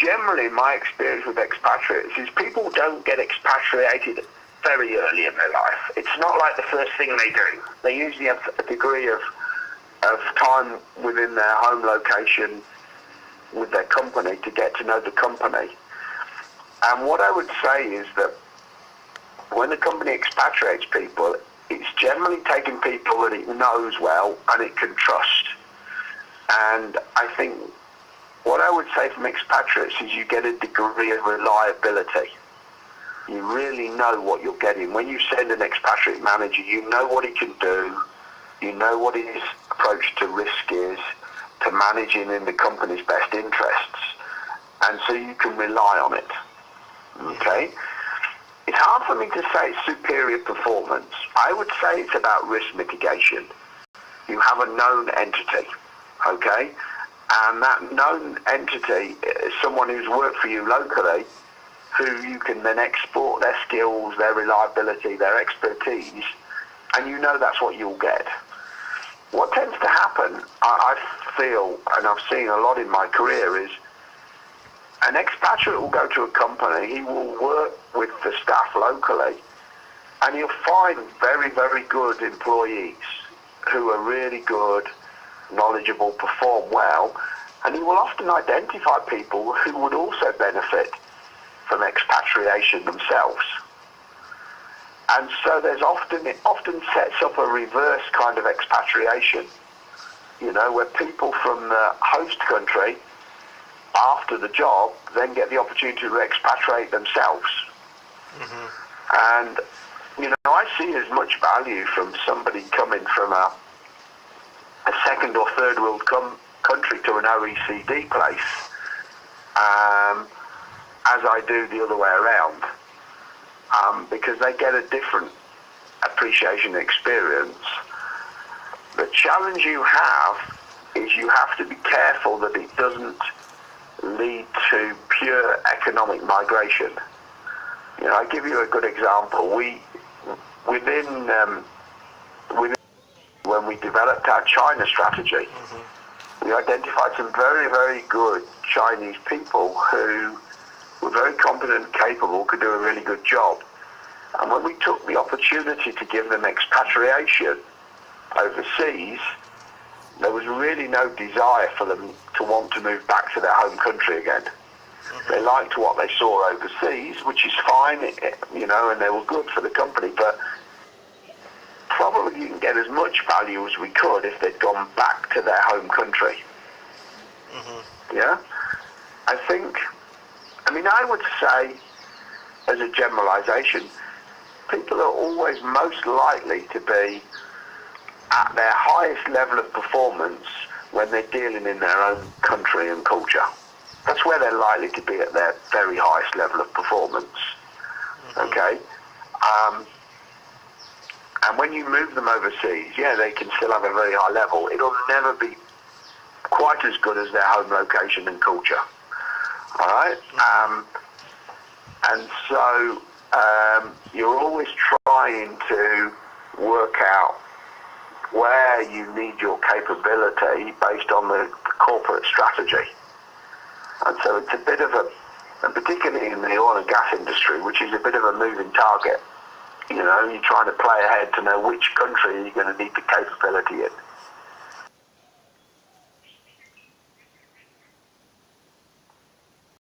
generally, my experience with expatriates is people don't get expatriated very early in their life. It's not like the first thing they do. They usually have a degree of time within their home location with their company to get to know the company. And what I would say is that when the company expatriates people, it's generally taking people that it knows well and it can trust. And I think what I would say from expatriates is you get a degree of reliability. You really know what you're getting. When you send an expatriate manager, you know what he can do, you know what his approach to risk is, to managing in the company's best interests, and so you can rely on it. Okay? It's hard for me to say it's superior performance. I would say it's about risk mitigation. You have a known entity, okay? And that known entity is someone who's worked for you locally, who you can then export their skills, their reliability, their expertise, and you know that's what you'll get. What tends to happen, I feel, and I've seen a lot in my career, is an expatriate will go to a company, he will work with the staff locally, and he'll find very, very good employees who are really good, knowledgeable, perform well, and he will often identify people who would also benefit from expatriation themselves. And so it often sets up a reverse kind of expatriation, where people from the host country, after the job, then get the opportunity to expatriate themselves. And, I see as much value from somebody coming from a second or third world country to an OECD place, as I do the other way around, because they get a different appreciation experience. The challenge you have is you have to be careful that it doesn't lead to pure economic migration. I give you a good example. Within when we developed our China strategy, we identified some very, very good Chinese people who were very competent and capable, could do a really good job. And when we took the opportunity to give them expatriation overseas, there was really no desire for them to want to move back to their home country again. They liked what they saw overseas, which is fine, and they were good for the company, but probably didn't get as much value as we could if they'd gone back to their home country. Yeah? I would say, as a generalization, people are always most likely to be at their highest level of performance when they're dealing in their own country and culture. That's where they're likely to be at their very highest level of performance. Okay? And when you move them overseas, they can still have a very high level. It'll never be quite as good as their home location and culture. All right? And so you're always trying to work out where you need your capability based on the corporate strategy. And so it's a bit of and particularly in the oil and gas industry, which is a bit of a moving target. You're trying to play ahead to know which country you're going to need the capability in.